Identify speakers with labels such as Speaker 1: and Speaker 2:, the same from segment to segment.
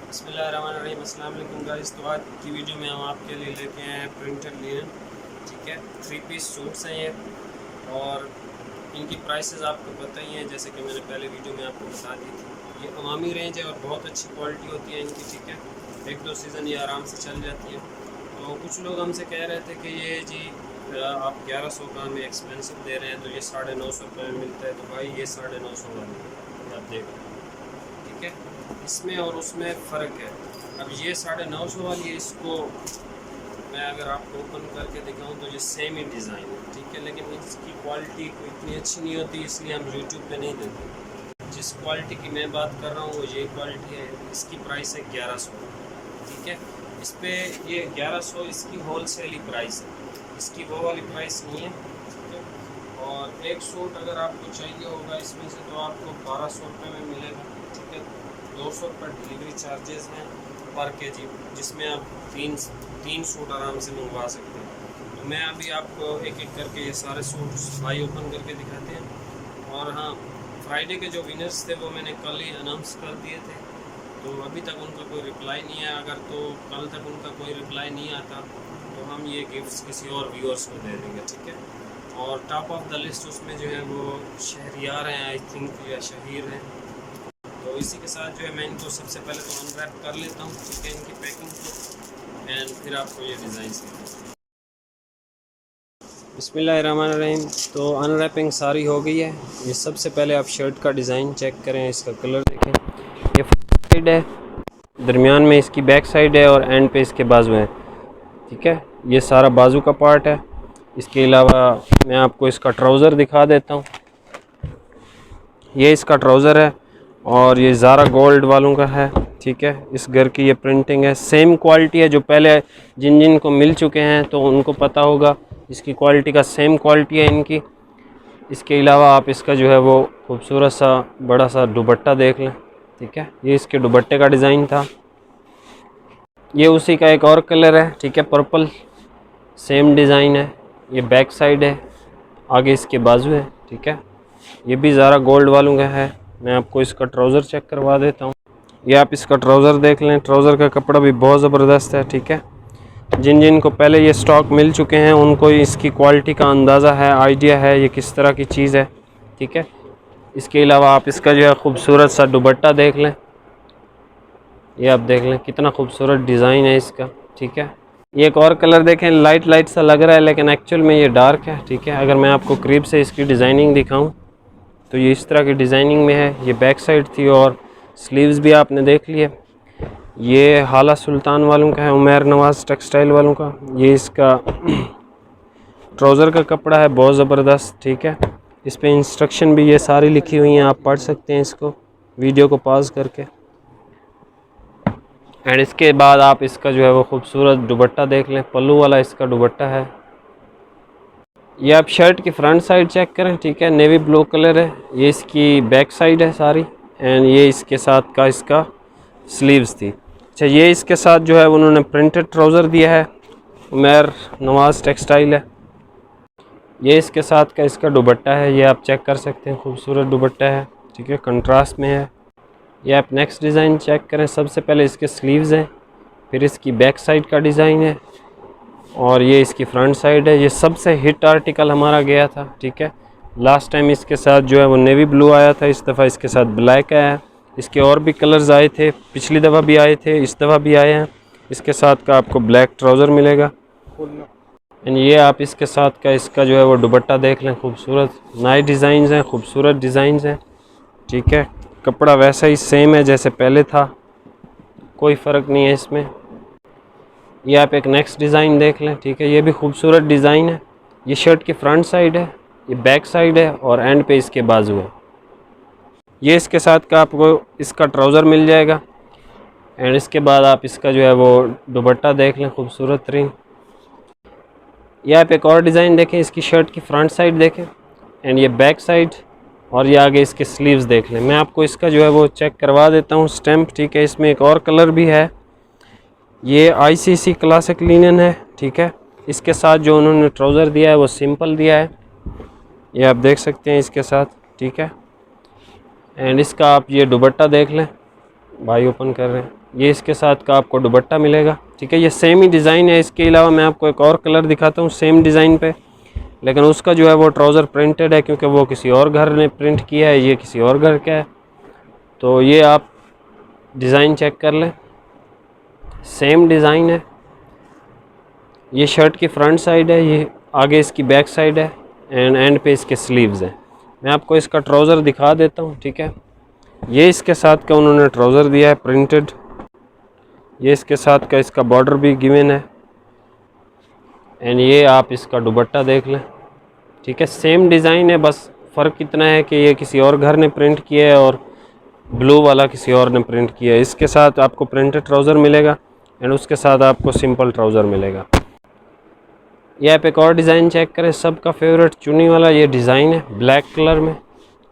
Speaker 1: बिस्मिल्लाहिर्रहमानिर्रहीम। अस्सलाम वालेकुम गाइस। तो आज की वीडियो में हम आपके लिए लेके आए हैं प्रिंटेड लिनन। ठीक है, 3 पीस सूट्स हैं ये, और इनकी प्राइसेस आपको पता ही हैं, जैसे कि मैंने पहले वीडियो में आपको बता दी थी। ये अवामी रेंज है और बहुत अच्छी क्वालिटी होती है इनकी। ठीक है, 1-2 सीज़न ये आराम से चल जाती है। तो कुछ लोग हमसे कह रहे थे कि ये जी आप 1100 का हमें एक्सपेंसिव दे रहे हैं, तो ये 950 रुपये में मिलता है। तो भाई ये 950 वाली है, आप देख रहे हैं। ठीक है, इसमें और उसमें फ़र्क है। अब ये 950 वाली है, इसको मैं अगर आपको ओपन करके दिखाऊं तो ये सेम ही डिज़ाइन है। ठीक है, लेकिन इसकी क्वालिटी कोई इतनी अच्छी नहीं होती, इसलिए हम यूट्यूब पे नहीं देते। जिस क्वालिटी की मैं बात कर रहा हूँ वो ये क्वालिटी है। इसकी प्राइस है 1100। ठीक है, इस पर ये 1100 इसकी होल सेल ही प्राइस है, इसकी वो वाली प्राइस नहीं है। ठीक है, और एक सूट अगर आपको चाहिए होगा इसमें से तो आपको 1200 रुपये में मिलेगा। ठीक है, 200 रुपये डिलीवरी चार्जेस हैं पर केजी, जिसमें आप तीन सूट आराम से मंगवा सकते हैं। तो मैं अभी आपको एक एक करके ये सारे सूट भाई ओपन करके दिखाते हैं। और हाँ, फ्राइडे के जो विनर्स थे वो मैंने कल ही अनाउंस कर दिए थे, तो अभी तक उनका कोई रिप्लाई नहीं है। अगर तो कल तक उनका कोई रिप्लाई नहीं आता तो हम ये गिफ्ट्स किसी और व्यूअर्स को दे देंगे। ठीक है, और टॉप ऑफ द लिस्ट उसमें जो है वो शहरियार हैं, आई थिंक, या शहीर हैं। तो इसी के साथ जो है मैं इनको सबसे पहले तो अनरैप कर लेता हूँ। ठीक है, इनकी पैकिंग को, एंड फिर आपको ये डिज़ाइन दिखाऊँ। बिस्मिल्लाहिर्रहमानिर्रहीम। तो अनरैपिंग सारी हो गई है। ये सबसे पहले आप शर्ट का डिज़ाइन चेक करें, इसका कलर देखें। ये फ्रंट साइड है, दरमियान में इसकी बैक साइड है और एंड पे इसके बाजू हैं। ठीक है, ये सारा बाजू का पार्ट है। इसके अलावा मैं आपको इसका ट्राउज़र दिखा देता हूँ। ये इसका ट्राउज़र है और ये ज़ारा गोल्ड वालों का है। ठीक है, इस घर की ये प्रिंटिंग है, सेम क्वालिटी है। जो पहले जिन जिन को मिल चुके हैं तो उनको पता होगा, इसकी क्वालिटी का सेम क्वालिटी है इनकी। इसके अलावा आप इसका जो है वो खूबसूरत सा बड़ा सा दुपट्टा देख लें। ठीक है, ये इसके दुपट्टे का डिज़ाइन था। ये उसी का एक और कलर है। ठीक है, पर्पल, सेम डिज़ाइन है। ये बैक साइड है, आगे इसके बाजू है। ठीक है, ये भी ज़ारा गोल्ड वालों का है। मैं आपको इसका ट्राउज़र चेक करवा देता हूँ। ये आप इसका ट्राउज़र देख लें, ट्राउज़र का कपड़ा भी बहुत ज़बरदस्त है। ठीक है, जिन जिन को पहले ये स्टॉक मिल चुके हैं उनको इसकी क्वालिटी का अंदाज़ा है, आइडिया है ये किस तरह की चीज़ है। ठीक है, इसके अलावा आप इसका जो है ख़ूबसूरत सा दुपट्टा देख लें। ये आप देख लें कितना खूबसूरत डिज़ाइन है इसका। ठीक है, ये एक और कलर देखें, लाइट लाइट सा लग रहा है लेकिन एक्चुअल में ये डार्क है। ठीक है, अगर मैं आपको करीब से इसकी डिज़ाइनिंग दिखाऊं तो ये इस तरह की डिज़ाइनिंग में है। ये बैक साइड थी और स्लीव्स भी आपने देख लिए। ये हाला सुल्तान वालों का है, उमैर नवाज़ टेक्सटाइल वालों का। ये इसका ट्राउज़र का कपड़ा है, बहुत ज़बरदस्त। ठीक है, इस पे इंस्ट्रक्शन भी ये सारी लिखी हुई हैं, आप पढ़ सकते हैं इसको वीडियो को पॉज करके। एंड इसके बाद आप इसका जो है वो खूबसूरत दुपट्टा देख लें, पल्लू वाला इसका दुपट्टा है। ये आप शर्ट की फ्रंट साइड चेक करें। ठीक है, नेवी ब्लू कलर है। ये इसकी बैक साइड है सारी, एंड ये इसके साथ का इसका स्लीव्स थी। अच्छा, ये इसके साथ जो है उन्होंने प्रिंटेड ट्राउज़र दिया है, उमैर नवाज़ टेक्सटाइल है। ये इसके साथ का इसका दुपट्टा है, ये आप चेक कर सकते हैं, खूबसूरत दुपट्टा है। ठीक है, कंट्रास्ट में है। ये आप नेक्स्ट डिज़ाइन चेक करें। सबसे पहले इसके स्लीव्स हैं, फिर इसकी बैक साइड का डिज़ाइन है, और ये इसकी फ्रंट साइड है। ये सबसे हिट आर्टिकल हमारा गया था। ठीक है, लास्ट टाइम इसके साथ जो है वो नेवी ब्लू आया था, इस दफ़ा इसके साथ ब्लैक आया है। इसके और भी कलर्स आए थे, पिछली दफ़ा भी आए थे, इस दफ़ा भी आए हैं। इसके साथ का आपको ब्लैक ट्राउज़र मिलेगा, एंड ये आप इसके साथ का इसका जो है वो दुपट्टा देख लें। खूबसूरत नए डिज़ाइंस हैं, खूबसूरत डिज़ाइंस हैं। ठीक है, कपड़ा वैसा ही सेम है जैसे पहले था, कोई फ़र्क नहीं है इसमें। ये आप एक नेक्स्ट डिज़ाइन देख लें। ठीक है, ये भी खूबसूरत डिज़ाइन है। ये शर्ट की फ्रंट साइड है, ये बैक साइड है, और एंड पे इसके बाजू है। ये इसके साथ का आपको इसका ट्राउज़र मिल जाएगा, एंड इसके बाद आप इसका जो है वो दुपट्टा देख लें, खूबसूरत तरीन। ये आप एक और डिज़ाइन देखें, इसकी शर्ट की फ्रंट साइड देखें, एंड ये बैक साइड, और ये आगे इसके स्लीव्स देख लें। मैं आपको इसका जो है वो चेक करवा देता हूँ स्टैम्प। ठीक है, इसमें एक और कलर भी है। ये ICC क्लासिक लिनन है। ठीक है, इसके साथ जो उन्होंने ट्राउज़र दिया है वो सिंपल दिया है, ये आप देख सकते हैं इसके साथ। ठीक है, एंड इसका आप ये दुपट्टा देख लें, भाई ओपन कर रहे हैं। ये इसके साथ का आपको दुपट्टा मिलेगा, ठीक है। ये सेम ही डिज़ाइन है। इसके अलावा मैं आपको एक और कलर दिखाता हूँ सेम डिज़ाइन पे, लेकिन उसका जो है वो ट्राउज़र प्रिंटेड है, क्योंकि वो किसी और घर ने प्रिंट किया है, ये किसी और घर का है। तो ये आप डिज़ाइन चेक कर लें, सेम डिज़ाइन है। ये शर्ट की फ्रंट साइड है, ये आगे इसकी बैक साइड है, एंड पे इसके स्लीव्स हैं। मैं आपको इसका ट्राउज़र दिखा देता हूँ, ठीक है। ये इसके साथ का उन्होंने ट्राउज़र दिया है प्रिंटेड। ये इसके साथ का इसका बॉर्डर भी गिवन है, एंड ये आप इसका दुपट्टा देख लें, ठीक है। सेम डिज़ाइन है, बस फ़र्क इतना है कि ये किसी और घर ने प्रिंट किया है और ब्लू वाला किसी और ने प्रिंट किया है। इसके साथ आपको प्रिंटेड ट्राउज़र मिलेगा एंड उसके साथ आपको सिंपल ट्राउज़र मिलेगा। ये आप एक और डिज़ाइन चेक करें, सबका फेवरेट चुन्नी वाला ये डिज़ाइन है ब्लैक कलर में।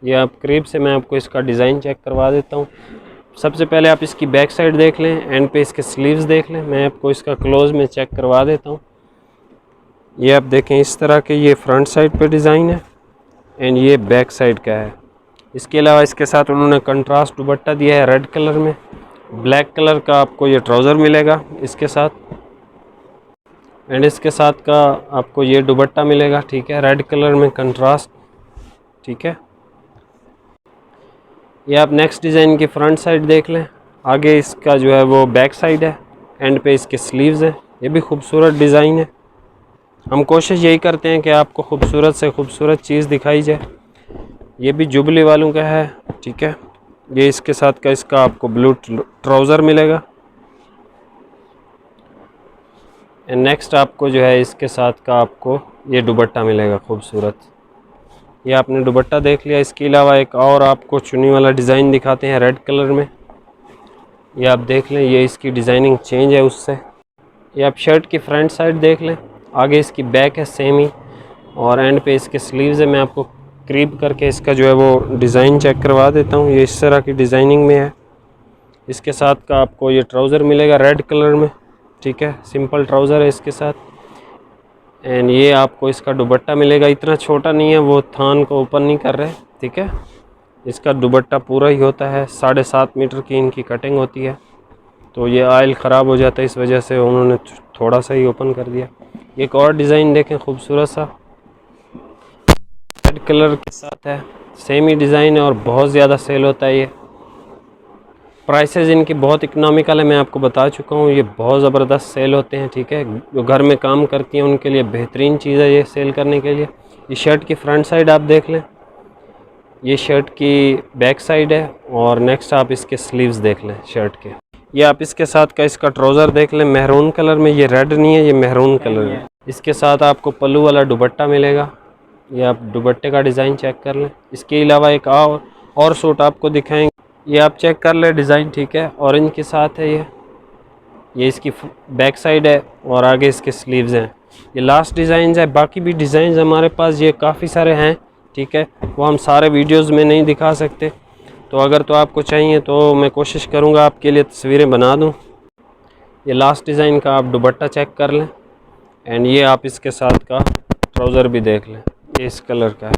Speaker 1: ये आप करीब से मैं आपको इसका डिज़ाइन चेक करवा देता हूँ। सबसे पहले आप इसकी बैक साइड देख लें, एंड पे इसके स्लीव्स देख लें। मैं आपको इसका क्लोज में चेक करवा देता हूँ। ये आप देखें इस तरह के ये फ्रंट साइड पे डिज़ाइन है एंड ये बैक साइड का है। इसके अलावा इसके साथ उन्होंने कंट्रास्ट दुपट्टा दिया है रेड कलर में। ब्लैक कलर का आपको ये ट्राउज़र मिलेगा इसके साथ, एंड इसके साथ का आपको ये दुपट्टा मिलेगा, ठीक है, रेड कलर में कंट्रास्ट, ठीक है। ये आप नेक्स्ट डिज़ाइन की फ़्रंट साइड देख लें। आगे इसका जो है वो बैक साइड है, एंड पे इसके स्लीव्स हैं। ये भी खूबसूरत डिज़ाइन है। हम कोशिश यही करते हैं कि आपको खूबसूरत से खूबसूरत चीज़ दिखाई जाए। ये भी जुबली वालों का है, ठीक है। ये इसके साथ का इसका आपको ब्लू ट्राउज़र मिलेगा, एंड नेक्स्ट आपको जो है इसके साथ का आपको ये दुपट्टा मिलेगा खूबसूरत। ये आपने दुपट्टा देख लिया। इसके अलावा एक और आपको चुन्नी वाला डिज़ाइन दिखाते हैं रेड कलर में। ये आप देख लें, ये इसकी डिज़ाइनिंग चेंज है उससे। ये आप शर्ट की फ्रंट साइड देख लें, आगे इसकी बैक है सेम ही, और एंड पे इसके स्लीव्स है। मैं आपको करीब करके इसका जो है वो डिज़ाइन चेक करवा देता हूँ। ये इस तरह की डिज़ाइनिंग में है। इसके साथ का आपको ये ट्राउज़र मिलेगा रेड कलर में, ठीक है, सिंपल ट्राउज़र है इसके साथ, एंड ये आपको इसका दुपट्टा मिलेगा। इतना छोटा नहीं है, वो थान को ओपन नहीं कर रहे, ठीक है। इसका दुपट्टा पूरा ही होता है, 7.5 मीटर की इनकी कटिंग होती है। तो ये आयल ख़राब हो जाता है, इस वजह से उन्होंने थोड़ा सा ही ओपन कर दिया। एक और डिज़ाइन देखें खूबसूरत सा, रेड कलर के साथ है, सेम ही डिज़ाइन है और बहुत ज़्यादा सेल होता है। ये प्राइसेस इनकी बहुत इकनॉमिकल है, मैं आपको बता चुका हूँ। ये बहुत ज़बरदस्त सेल होते हैं, ठीक है। जो घर में काम करती हैं उनके लिए बेहतरीन चीज़ है ये सेल करने के लिए। ये शर्ट की फ्रंट साइड आप देख लें, ये शर्ट की बैक साइड है, और नेक्स्ट आप इसके स्लीव्स देख लें शर्ट के। ये आप इसके साथ का इसका ट्राउज़र देख लें मैरून कलर में। ये रेड नहीं है, ये मैरून कलर है। इसके साथ आपको पल्लू वाला दुपट्टा मिलेगा। ये आप दुपट्टे का डिज़ाइन चेक कर लें। इसके अलावा एक और सूट आपको दिखाएंगे, ये आप चेक कर ले डिज़ाइन, ठीक है, ऑरेंज के साथ है। ये इसकी बैक साइड है और आगे इसके स्लीव्स हैं। ये लास्ट डिज़ाइन है, बाकी भी डिज़ाइन हमारे पास ये काफ़ी सारे हैं, ठीक है। वो हम सारे वीडियोस में नहीं दिखा सकते, तो अगर तो आपको चाहिए तो मैं कोशिश करूँगा आपके लिए तस्वीरें बना दूँ। ये लास्ट डिज़ाइन का आप दुपट्टा चेक कर लें, एंड ये आप इसके साथ का ट्राउज़र भी देख लें। ये इस कलर का है,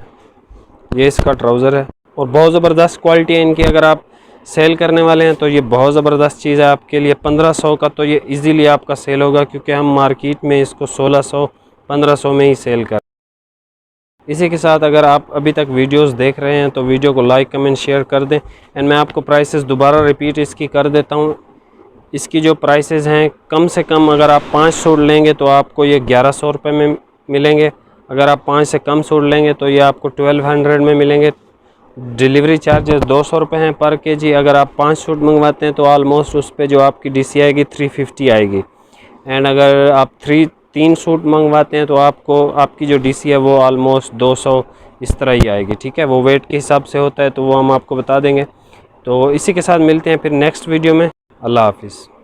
Speaker 1: ये इसका ट्राउज़र है, और बहुत ज़बरदस्त क्वालिटी है इनकी। अगर आप सेल करने वाले हैं तो ये बहुत ज़बरदस्त चीज़ है आपके लिए। 1500 का तो ये इजीली आपका सेल होगा, क्योंकि हम मार्केट में इसको 1600-1500 में ही सेल कर। इसी के साथ अगर आप अभी तक वीडियोस देख रहे हैं तो वीडियो को लाइक कमेंट शेयर कर दें, एंड मैं आपको प्राइसेस दोबारा रिपीट इसकी कर देता हूँ। इसकी जो प्राइसेस हैं, कम से कम अगर आप 5 सूट लेंगे तो आपको ये 1100 रुपये में मिलेंगे। अगर आप 5 से कम सूट लेंगे तो ये आपको 1200 में मिलेंगे। डिलीवरी चार्जेस 200 रुपये हैं पर केजी। अगर आप 5 सूट मंगवाते हैं तो आलमोस्ट उस पर जो आपकी डीसी आएगी 350 आएगी, एंड अगर आप 3 सूट मंगवाते हैं तो आपको आपकी जो डीसी है वो आलमोस्ट 200 इस तरह ही आएगी, ठीक है। वो वेट के हिसाब से होता है, तो वो हम आपको बता देंगे। तो इसी के साथ मिलते हैं फिर नेक्स्ट वीडियो में। अल्लाह हाफिज़।